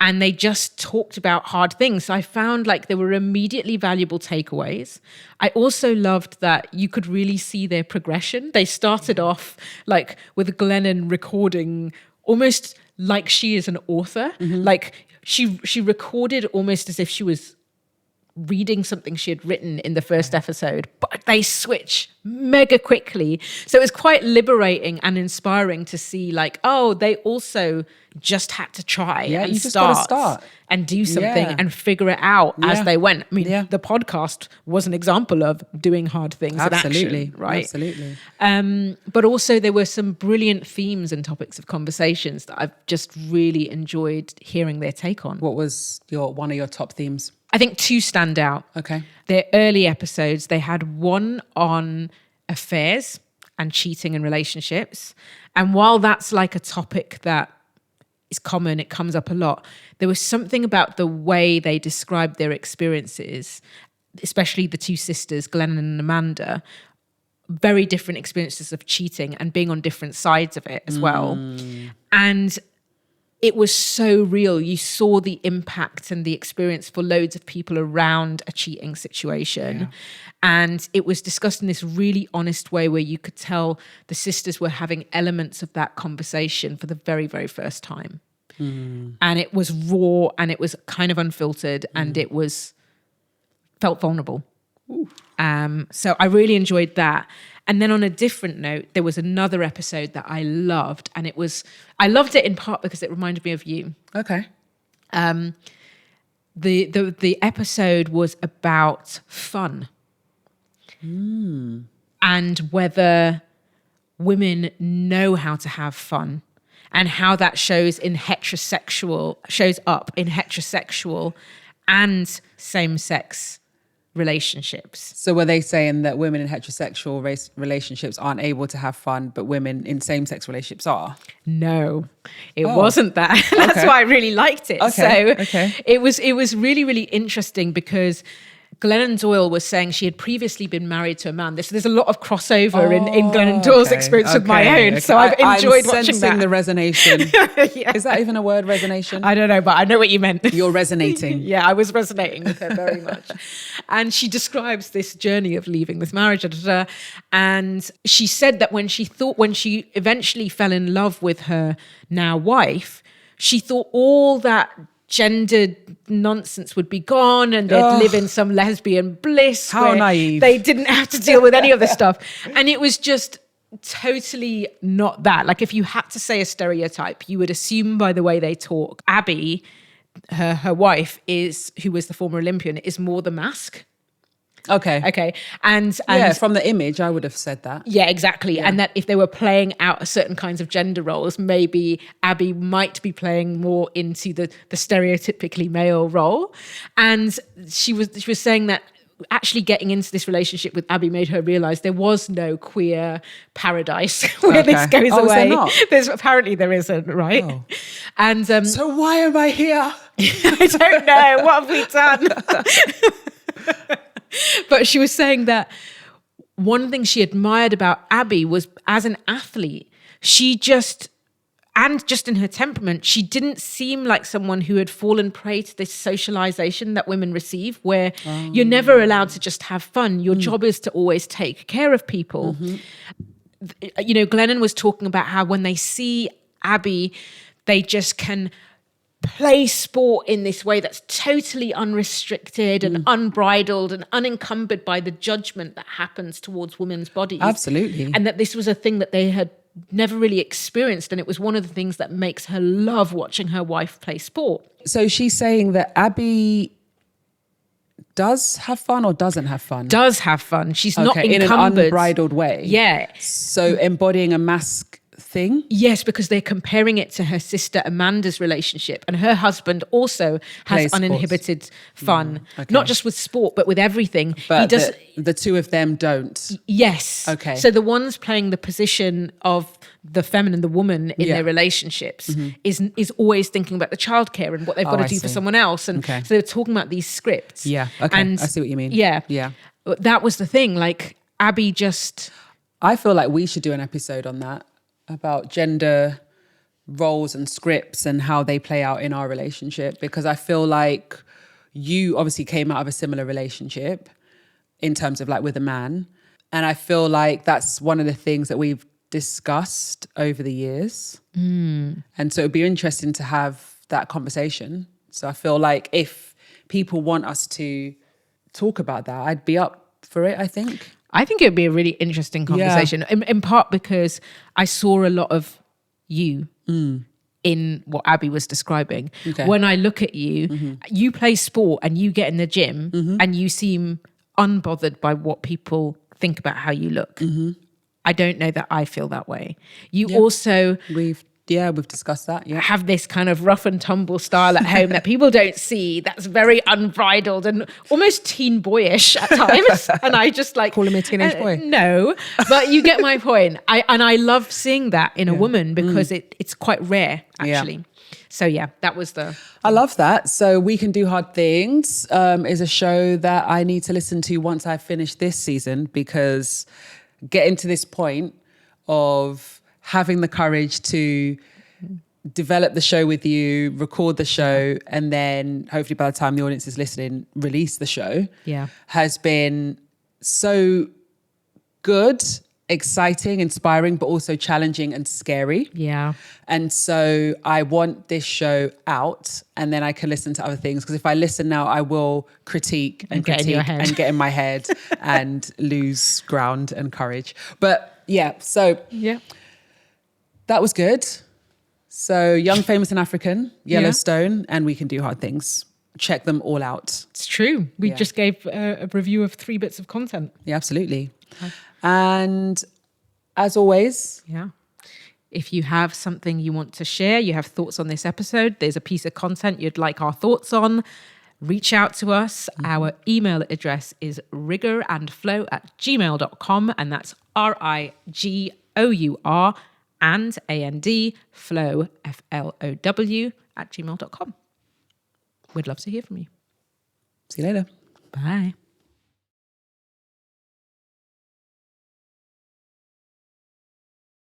And they just talked about hard things. So I found there were immediately valuable takeaways. I also loved that you could really see their progression. They started off with Glennon recording almost like she is an author. She recorded almost as if she was reading something she had written in the first episode, but they switch mega quickly. So it was quite liberating and inspiring to see like, oh, they also just had to try and you just gotta start and do something and figure it out as they went. I mean, the podcast was an example of doing hard things in action, right? Absolutely. But also there were some brilliant themes and topics of conversations that I've just really enjoyed hearing their take on. What was one of your top themes? I think two stand out. Okay. Their early episodes, they had one on affairs and cheating in relationships. And while that's like a topic that is common, it comes up a lot, there was something about the way they described their experiences, especially the two sisters, Glenn and Amanda, very different experiences of cheating and being on different sides of it as well. And it was so real. You saw the impact and the experience for loads of people around a cheating situation. And it was discussed in this really honest way where you could tell the sisters were having elements of that conversation for the very, very first time. And it was raw and it was kind of unfiltered and it felt vulnerable. So I really enjoyed that. And then on a different note, there was another episode that I loved. And I loved it in part because it reminded me of you. Okay. The episode was about fun. And whether women know how to have fun and how that shows up in heterosexual and same-sex relationships. So were they saying that women in heterosexual relationships aren't able to have fun, but women in same-sex relationships are? No, it wasn't that. That's why I really liked it. It was really, really interesting because Glennon Doyle was saying she had previously been married to a man. There's a lot of crossover in Glennon Doyle's experience with my own. So I've enjoyed watching that. I'm sensing the resonation. Is that even a word, resonation? I don't know, but I know what you meant. You're resonating. Yeah, I was resonating with her very much. And she describes this journey of leaving this marriage. And she said that when she eventually fell in love with her now wife, she thought all that gendered nonsense would be gone and they'd live in some lesbian bliss. How naive. They didn't have to deal with any of this stuff. And it was just totally not that. Like if you had to say a stereotype, you would assume by the way they talk, Abby, her wife, who was the former Olympian, is more the mask. Okay. And from the image, I would have said that. Yeah, exactly. Yeah. And that if they were playing out certain kinds of gender roles, maybe Abby might be playing more into the stereotypically male role. And she was saying that actually getting into this relationship with Abby made her realize there was no queer paradise where this goes away. Apparently there isn't, right? Oh. And so why am I here? I don't know. What have we done? But she was saying that one thing she admired about Abby was as an athlete, and just in her temperament, she didn't seem like someone who had fallen prey to this socialization that women receive, where you're never allowed to just have fun. Your job is to always take care of people. You know, Glennon was talking about how when they see Abby, they just can play sport in this way that's totally unrestricted and unbridled and unencumbered by the judgment that happens towards women's bodies. Absolutely. And that this was a thing that they had never really experienced. And it was one of the things that makes her love watching her wife play sport. So she's saying that Abby does have fun or doesn't have fun? Does have fun. She's not encumbered. In an unbridled way. Yeah. So embodying a mask thing? Yes, because they're comparing it to her sister Amanda's relationship, and her husband also has uninhibited fun, not just with sport but with everything. But the two of them don't. Yes. Okay. So the ones playing the position of the feminine, the woman in their relationships, is always thinking about the childcare and what they've got to do for someone else, and so they're talking about these scripts. Yeah. Okay. And I see what you mean. Yeah. Yeah. That was the thing. Like Abby just. I feel like we should do an episode on that, about gender roles and scripts and how they play out in our relationship, because I feel like you obviously came out of a similar relationship in terms of like with a man, and I feel like that's one of the things that we've discussed over the years, and so it'd be interesting to have that conversation. So I feel like if people want us to talk about that. I'd be up for it, I think. I think it would be a really interesting conversation, in part because I saw a lot of you in what Abby was describing. Okay. When I look at you, you play sport and you get in the gym and you seem unbothered by what people think about how you look. I don't know that I feel that way. You also... We've discussed that. Yeah. Have this kind of rough and tumble style at home that people don't see. That's very unbridled and almost teen boyish at times. And I just like... Call him a teenage boy. No, but you get my point. I love seeing that in a woman because it's quite rare, actually. Yeah. So yeah, that was the... I love that. So We Can Do Hard Things is a show that I need to listen to once I finish this season, because getting to this point of having the courage to develop the show with you, record the show, and then hopefully by the time the audience is listening, release the show, has been so good, exciting, inspiring, but also challenging and scary. Yeah. And so I want this show out, and then I can listen to other things. Because if I listen now, I will critique and get in my head and lose ground and courage. But yeah, so... Yeah. That was good. So Young, Famous and African, Yellowstone, and We Can Do Hard Things. Check them all out. It's true. We just gave a review of 3 bits of content. Yeah, absolutely. And as always... If you have something you want to share, you have thoughts on this episode, there's a piece of content you'd like our thoughts on, reach out to us. Our email address is rigorandflow@gmail.com, and that's RIGOUR and AND flow FLOW @gmail.com. We'd love to hear from you. See you later. Bye.